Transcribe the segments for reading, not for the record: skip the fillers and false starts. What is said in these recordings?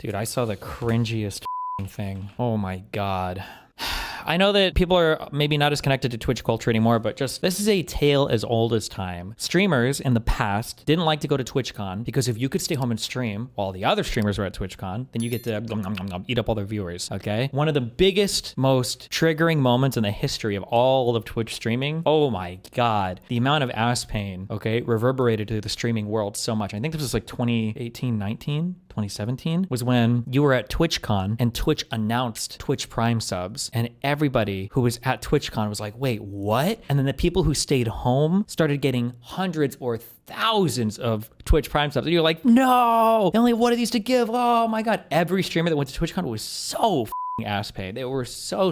Dude, I saw the cringiest thing. Oh my God. I know that people are maybe not as connected to Twitch culture anymore, but just this is a tale as old as time. Streamers in the past didn't like to go to TwitchCon because if you could stay home and stream while the other streamers were at TwitchCon, then you get to eat up all their viewers, okay? One of the biggest, most triggering moments in the history of all of Twitch streaming, oh my God, the amount of ass pain, okay, reverberated to the streaming world so much. I think this was like 2018, 19? 2017 was when you were at TwitchCon and Twitch announced Twitch Prime subs and everybody who was at TwitchCon was like, wait, what? And then the people who stayed home started getting hundreds or thousands of Twitch Prime subs. And you're like, no, they only have one of these to give. Oh my God. Every streamer that went to TwitchCon was so ass pay. They were so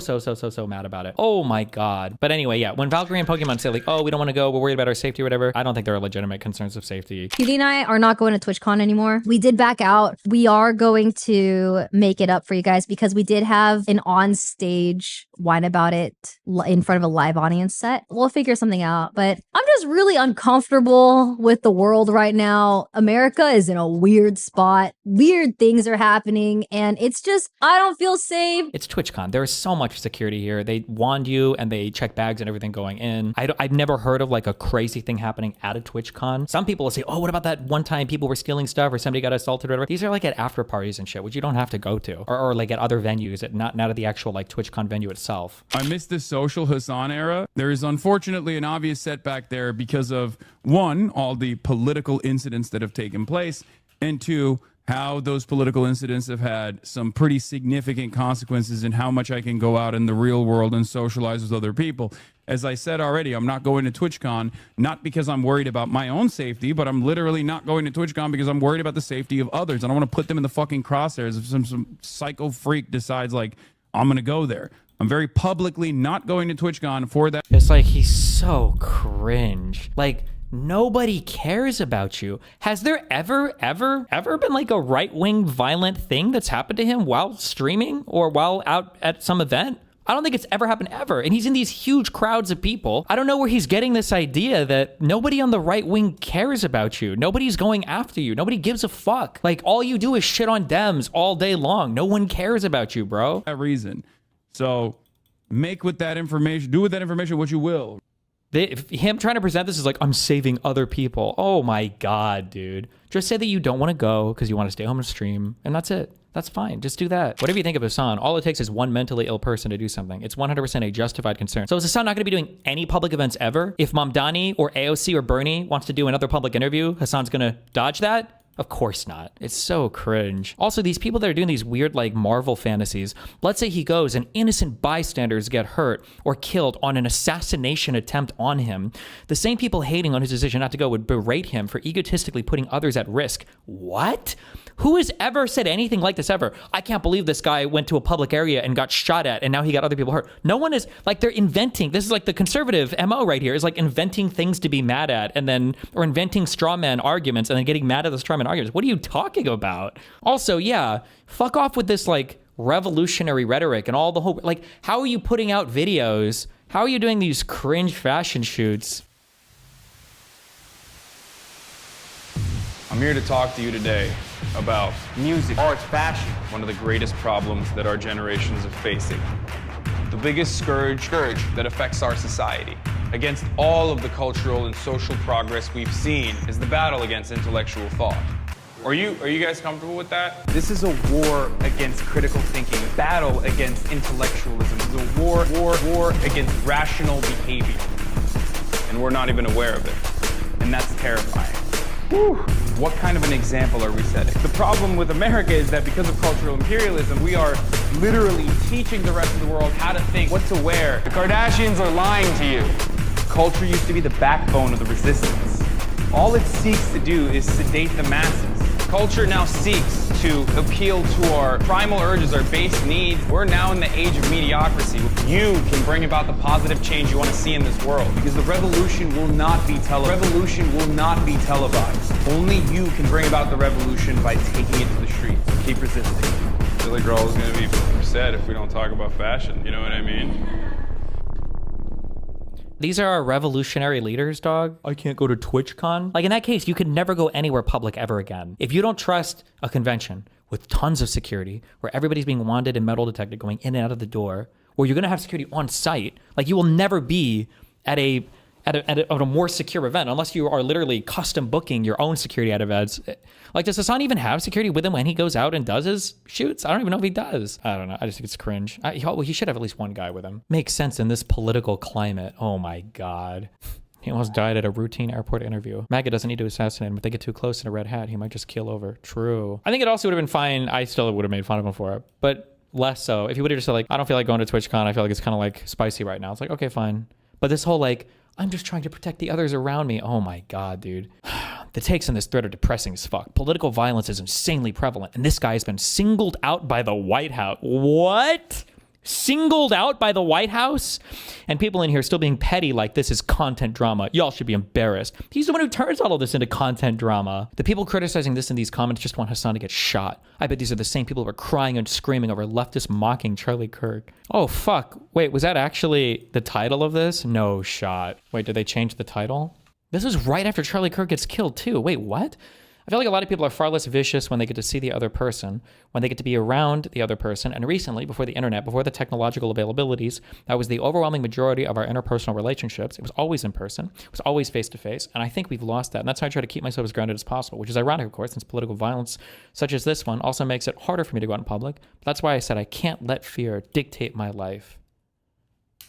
mad about it. Oh my God. But anyway, yeah, when Valkyrae and Pokimane say like, oh, we don't want to go, we're worried about our safety or whatever, I don't think there are legitimate concerns of safety. QT and I are not going to TwitchCon anymore. We did back out. We are going to make it up for you guys because we did have an on-stage whine about it in front of a live audience set. We'll figure something out, but I'm just really uncomfortable with the world right now. America is in a weird spot. Weird things are happening, and it's just, I don't feel safe. It's TwitchCon. There is so much security here. They wand you and they check bags and everything going in. I've never heard of like a crazy thing happening at a TwitchCon. Some people will say, oh, what about that one time people were stealing stuff or somebody got assaulted or whatever. These are like at after parties and shit, which you don't have to go to, or like at other venues, not at the actual like TwitchCon venue itself. I miss the social Hasan era. There is unfortunately an obvious setback there because of, one, all the political incidents that have taken place, and two, how those political incidents have had some pretty significant consequences in how much I can go out in the real world and socialize with other people. As I said already, I'm not going to TwitchCon, not because I'm worried about my own safety, but I'm literally not going to TwitchCon because I'm worried about the safety of others. I don't want to put them in the fucking crosshairs if some psycho freak decides like, I'm going to go there. I'm very publicly not going to TwitchCon for that. It's like, he's so cringe. Like, nobody cares about you. Has there ever been like a right-wing violent thing that's happened to him while streaming or while out at some event? I don't think it's ever happened ever. And he's in these huge crowds of people. I don't know where he's getting this idea that nobody on the right wing cares about you. Nobody's going after you. Nobody gives a fuck. Like, all you do is shit on Dems all day long. No one cares about you, bro. That reason. So make with that information, do with that information what you will. Him trying to present this as like, I'm saving other people. Oh my God, dude. Just say that you don't want to go because you want to stay home and stream, and that's it. That's fine. Just do that. Whatever you think of Hasan, all it takes is one mentally ill person to do something. It's 100% a justified concern. So is Hasan not going to be doing any public events ever? If Mamdani or AOC or Bernie wants to do another public interview, Hasan's going to dodge that? Of course not. It's so cringe. Also, these people that are doing these weird like Marvel fantasies, let's say he goes and innocent bystanders get hurt or killed on an assassination attempt on him. The same people hating on his decision not to go would berate him for egotistically putting others at risk. What? Who has ever said anything like this ever? I can't believe this guy went to a public area and got shot at and now he got other people hurt. No one is, like, they're inventing. This is like the conservative MO right here, is like inventing things to be mad at and then, or inventing straw man arguments and then getting mad at the straw man arguments. What are you talking about? Also, yeah, fuck off with this like revolutionary rhetoric and all the whole, like, how are you putting out videos? How are you doing these cringe fashion shoots? I'm here to talk to you today about music, art, fashion, one of the greatest problems that our generations are facing. The biggest scourge that affects our society. Against all of the cultural and social progress we've seen is the battle against intellectual thought. Are you guys comfortable with that? This is a war against critical thinking, battle against intellectualism. It's a war against rational behavior. And we're not even aware of it. And that's terrifying. Whew. What kind of an example are we setting? The problem with America is that because of cultural imperialism, we are literally teaching the rest of the world how to think, what to wear. The Kardashians are lying to you. Culture used to be the backbone of the resistance. All it seeks to do is sedate the masses. Culture now seeks to appeal to our primal urges, our base needs. We're now in the age of mediocrity. You can bring about the positive change you want to see in this world, because the revolution will not be televised. Revolution will not be televised. Only you can bring about the revolution by taking it to the streets. Keep resisting. Billy Girl is going to be upset if we don't talk about fashion. You know what I mean? These are our revolutionary leaders, dog. I can't go to TwitchCon. Like in that case, you could never go anywhere public ever again. If you don't trust a convention with tons of security, where everybody's being wanded and metal detected going in and out of the door, where you're gonna have security on site, like you will never be at a more secure event unless you are literally custom booking your own security at events. Like, does Hasan even have security with him when he goes out and does his shoots? I don't even know if he does. I don't know. I just think it's cringe. He should have at least one guy with him. Makes sense in this political climate. Oh my God. He almost died at a routine airport interview. MAGA doesn't need to assassinate him. If they get too close in a red hat, he might just keel over. True. I think it also would have been fine. I still would have made fun of him for it, but less so. If he would have just said like, I don't feel like going to TwitchCon. I feel like it's kind of like spicy right now. It's like, okay, fine. But this whole like, I'm just trying to protect the others around me. Oh my God, dude. The takes in this thread are depressing as fuck. Political violence is insanely prevalent, and this guy has been singled out by the White House. What? Singled out by the White House? And people in here still being petty like this is content drama. Y'all should be embarrassed. He's the one who turns all of this into content drama. The people criticizing this in these comments just want Hasan to get shot. I bet these are the same people who are crying and screaming over leftist mocking Charlie Kirk. Oh, fuck. Wait, was that actually the title of this? No shot. Wait, did they change the title? This is right after Charlie Kirk gets killed too. Wait, what? I feel like a lot of people are far less vicious when they get to see the other person, when they get to be around the other person. And recently, before the internet, before the technological availabilities, that was the overwhelming majority of our interpersonal relationships. It was always in person. It was always face-to-face. And I think we've lost that. And that's why I try to keep myself as grounded as possible, which is ironic, of course, since political violence such as this one also makes it harder for me to go out in public. But that's why I said I can't let fear dictate my life.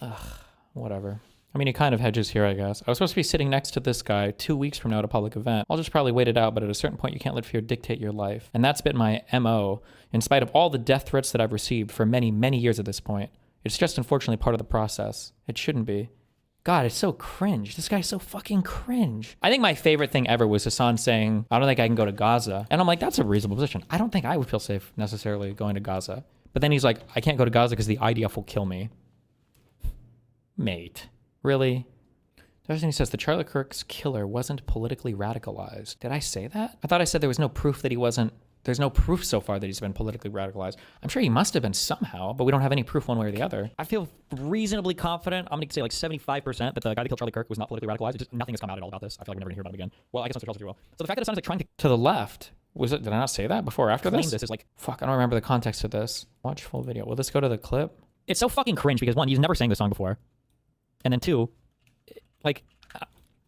Ugh, whatever. I mean, he kind of hedges here, I guess. I was supposed to be sitting next to this guy 2 weeks from now at a public event. I'll just probably wait it out, but at a certain point, you can't let fear dictate your life. And that's been my MO, in spite of all the death threats that I've received for many, many years at this point. It's just unfortunately part of the process. It shouldn't be. God, it's so cringe. This guy's so fucking cringe. I think my favorite thing ever was Hasan saying, I don't think I can go to Gaza. And I'm like, that's a reasonable position. I don't think I would feel safe necessarily going to Gaza. But then he's like, I can't go to Gaza because the IDF will kill me. Mate. Really? He says the Charlie Kirk's killer wasn't politically radicalized. Did I say that? I thought I said there was no proof that he wasn't. There's no proof so far that he's been politically radicalized. I'm sure he must have been somehow, but we don't have any proof one way or the other. I feel reasonably confident. I'm going to say like 75% that the guy that killed Charlie Kirk was not politically radicalized. Just, nothing has come out at all about this. I feel like we're never going to hear about him again. Well, I guess that's what Charles will. So the fact that Hasan is like trying to the left. Was it? Did I not say that before or after this? This is like, fuck, I don't remember the context of this. Watch full video. Will this go to the clip? It's so fucking cringe because one, he's never sang this song before. And then two, like,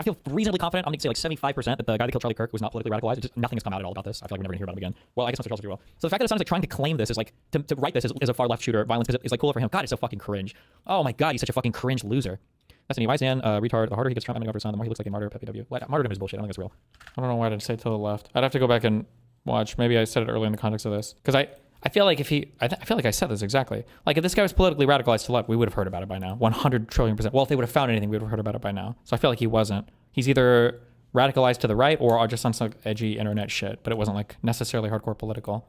I feel reasonably confident. I'm going to say like 75% that the guy that killed Charlie Kirk was not politically radicalized. Just, nothing has come out at all about this. I feel like we're never going to hear about him again. Well, I guess that's what Charles will. So the fact that Hasan's like trying to claim this is like, to write this as a far left shooter, violence is like cooler for him. God, it's so fucking cringe. Oh my God, he's such a fucking cringe loser. That's an Isan, retard. The harder he gets Trump over Hasan, the more he looks like a martyr, PW. Martyrdom is bullshit. I don't think it's real. I don't know why I didn't say to the left. I'd have to go back and watch. Maybe I said it early in the context of this. Because I feel like if he, I feel like I said this exactly. Like if this guy was politically radicalized to left, we would have heard about it by now. 100 trillion%. Well, if they would have found anything, we would have heard about it by now. So I feel like he wasn't. He's either radicalized to the right or just on some edgy internet shit, but it wasn't like necessarily hardcore political.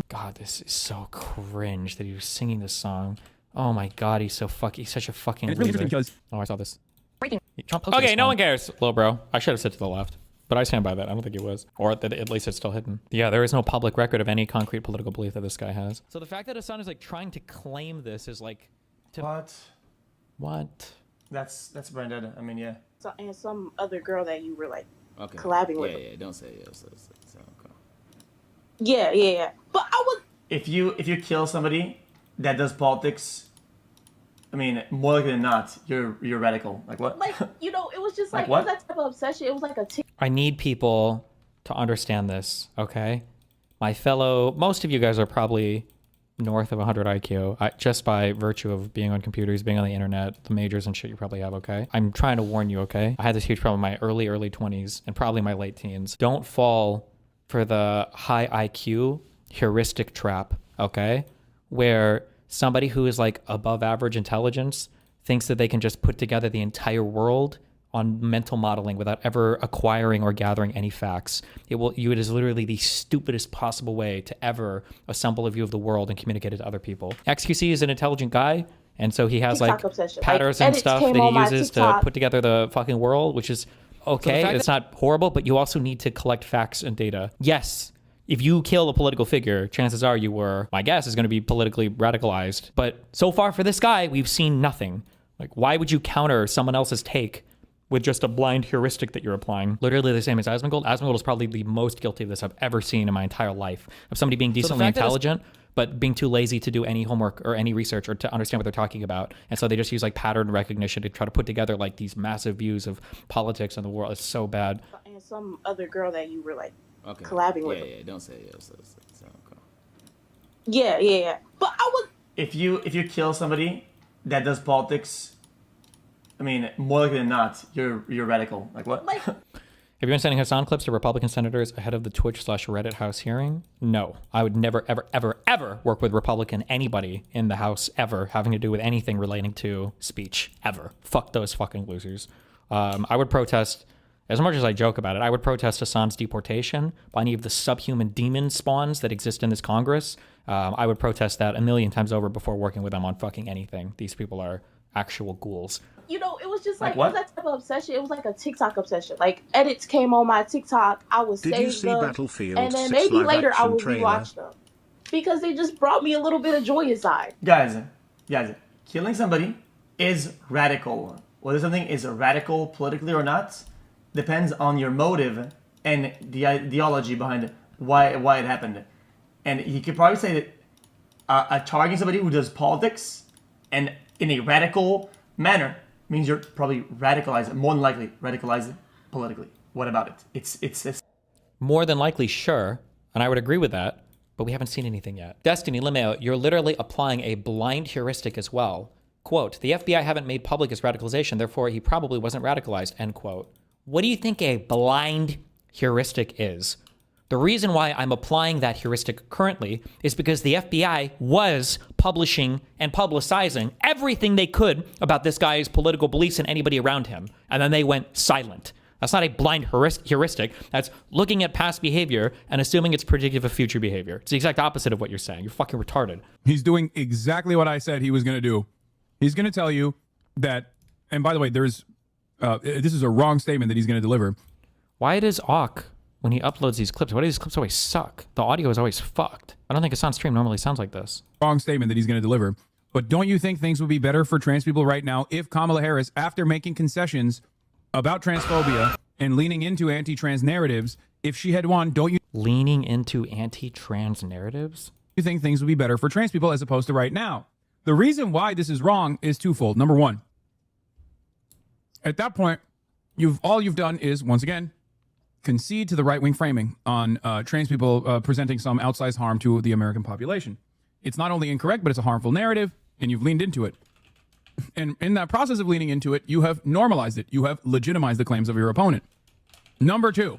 God, this is so cringe that he was singing this song. Oh my God, he's such a fucking it's really loser. interesting because Oh, I saw this. Okay, no one cares. Little bro. I should have said to the left. But I stand by that. I don't think it was. Or that at least it's still hidden. Yeah, there is no public record of any concrete political belief that this guy has. So the fact that Hasan is like trying to claim this is like... What? That's branded. I mean, yeah. So, and some other girl that you were like collabing with. Yeah, don't say it. So, okay. Yeah. But I was... If you kill somebody that does politics, I mean, more likely than not, you're radical. Like what? Like, it was just like, what? it was that type of obsession. It was like a I need people to understand this, okay? Most of you guys are probably north of 100 IQ, just by virtue of being on computers, being on the internet, the majors and shit you probably have, okay? I'm trying to warn you, okay? I had this huge problem in my early 20s and probably my late teens. Don't fall for the high IQ heuristic trap, okay? Where somebody who is like above average intelligence thinks that they can just put together the entire world on mental modeling without ever acquiring or gathering any facts. It is literally the stupidest possible way to ever assemble a view of the world and communicate it to other people. XQC is an intelligent guy, and so he has TikTok like obsession. patterns Like, and edits stuff came that on he my uses to TikTok. put together the fucking world, which is okay. It's not horrible, but you also need to collect facts and data. Yes, if you kill a political figure, chances are my guess is going to be politically radicalized. But so far for this guy, we've seen nothing. Like, why would you counter someone else's take with just a blind heuristic that you're applying? Literally the same as Asmongold. Asmongold is probably the most guilty of this I've ever seen in my entire life, of somebody being decently intelligent, but being too lazy to do any homework or any research or to understand what they're talking about. And so they just use like pattern recognition to try to put together like these massive views of politics in the world. It's so bad. And some other girl that you were like collabing with. Yeah, don't say yes. Okay. Yeah. But I was. If you kill somebody that does politics, I mean, more likely than not, you're radical. Like what? Have you been sending Hasan clips to Republican senators ahead of the Twitch/Reddit House hearing? No, I would never, ever, ever, ever work with Republican anybody in the House ever having to do with anything relating to speech ever. Fuck those fucking losers. I would protest, as much as I joke about it, I would protest Hasan's deportation by any of the subhuman demon spawns that exist in this Congress. I would protest that a million times over before working with them on fucking anything. These people are actual ghouls. You know, it was just like it was that type of obsession. It was like a TikTok obsession. Like edits came on my TikTok, I would save them, Battlefield and then maybe later I would rewatch them because they just brought me a little bit of joy inside. Guys, killing somebody is radical. Whether something is radical politically or not depends on your motive and the ideology behind why it happened. And you could probably say that targeting somebody who does politics and in a radical manner means you're probably radicalized, more than likely radicalized politically. What about it? It's more than likely, sure, and I would agree with that, but we haven't seen anything yet. Destiny Limeo, you're literally applying a blind heuristic as well. Quote, the FBI haven't made public his radicalization, therefore he probably wasn't radicalized, end quote. What do you think a blind heuristic is? The reason why I'm applying that heuristic currently is because the FBI was publishing and publicizing everything they could about this guy's political beliefs and anybody around him. And then they went silent. That's not a blind heuristic. That's looking at past behavior and assuming it's predictive of future behavior. It's the exact opposite of what you're saying. You're fucking retarded. He's doing exactly what I said he was going to do. He's going to tell you that, and by the way, this is a wrong statement that he's going to deliver. Why does Awk, when he uploads these clips, why do these clips always suck? The audio is always fucked. I don't think Hasan's stream normally sounds like this. Wrong statement that he's going to deliver. But don't you think things would be better for trans people right now if Kamala Harris, after making concessions about transphobia and leaning into anti-trans narratives, if she had won, don't you leaning into anti-trans narratives? You think things would be better for trans people as opposed to right now? The reason why this is wrong is twofold. Number one, at that point, all you've done is, once again, concede to the right-wing framing on trans people presenting some outsized harm to the American population. It's not only incorrect, but it's a harmful narrative, and you've leaned into it. And in that process of leaning into it, you have normalized it. You have legitimized the claims of your opponent. Number two,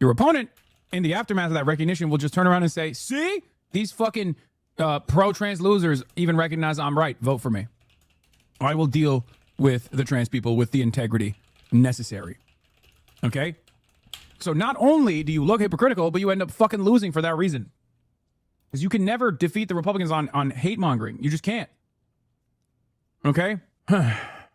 your opponent, in the aftermath of that recognition, will just turn around and say, see, these fucking pro-trans losers even recognize I'm right. Vote for me. I will deal with the trans people with the integrity necessary. Okay? So not only do you look hypocritical, but you end up fucking losing for that reason. Because you can never defeat the Republicans on hate mongering. You just can't. Okay?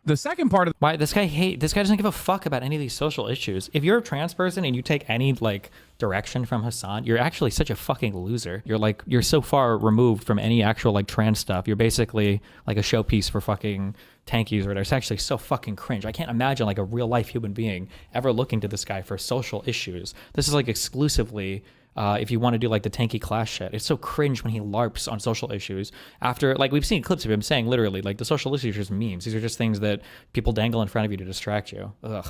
The second part of why this guy doesn't give a fuck about any of these social issues. If you're a trans person and you take any like direction from Hasan, you're actually such a fucking loser. You're so far removed from any actual like trans stuff. You're basically like a showpiece for fucking tankies or whatever. It's actually so fucking cringe. I can't imagine like a real life human being ever looking to this guy for social issues. This is like exclusively if you want to do like the tanky class shit. It's so cringe when he LARPs on social issues after, like, we've seen clips of him saying literally like the social issues are just memes. These are just things that people dangle in front of you to distract you. Ugh.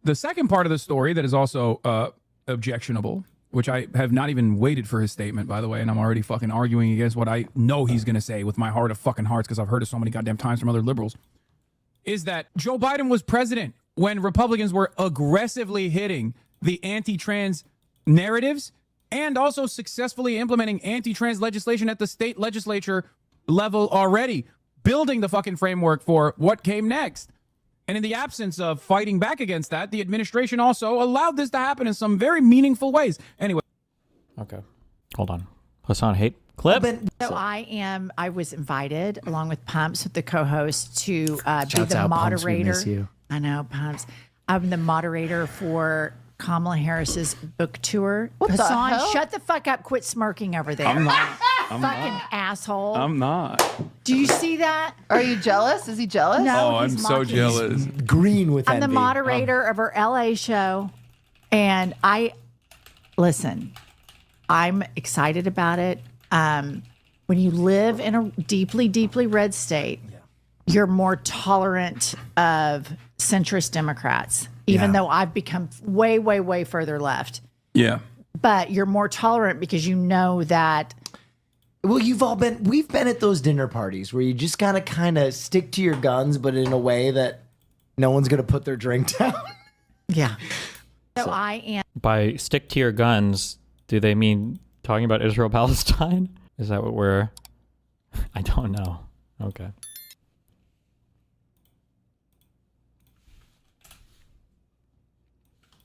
The second part of the story that is also objectionable, which I have not even waited for his statement, by the way, and I'm already fucking arguing against what I know he's going to say with my heart of fucking hearts because I've heard it so many goddamn times from other liberals, is that Joe Biden was president when Republicans were aggressively hitting the anti-trans narratives and also successfully implementing anti-trans legislation at the state legislature level already, building the fucking framework for what came next. And in the absence of fighting back against that, the administration also allowed this to happen in some very meaningful ways. Anyway. Okay. Hold on. Hasan hate clip. So I was invited along with Pumps, the co-host, to be the moderator. Pumps, we miss you. I know, Pumps. I'm the moderator for Kamala Harris's book tour. What Hasan, the hell? shut the fuck up. Quit smirking over there. I'm not. fucking asshole. I'm not. Do you see that? Are you jealous? Is he jealous? No, Oh, I'm he's so mocking. jealous. Green with I'm the envy. moderator of our LA show, and listen. I'm excited about it. When you live in a deeply, deeply red state, you're more tolerant of centrist Democrats, even though I've become way, way, way further left. Yeah. But you're more tolerant because you know that. Well, we've been at those dinner parties where you just gotta kind of stick to your guns, but in a way that no one's gonna put their drink down. Yeah. So I am. By stick to your guns, do they mean talking about Israel Palestine? Is that what we're? I don't know. Okay.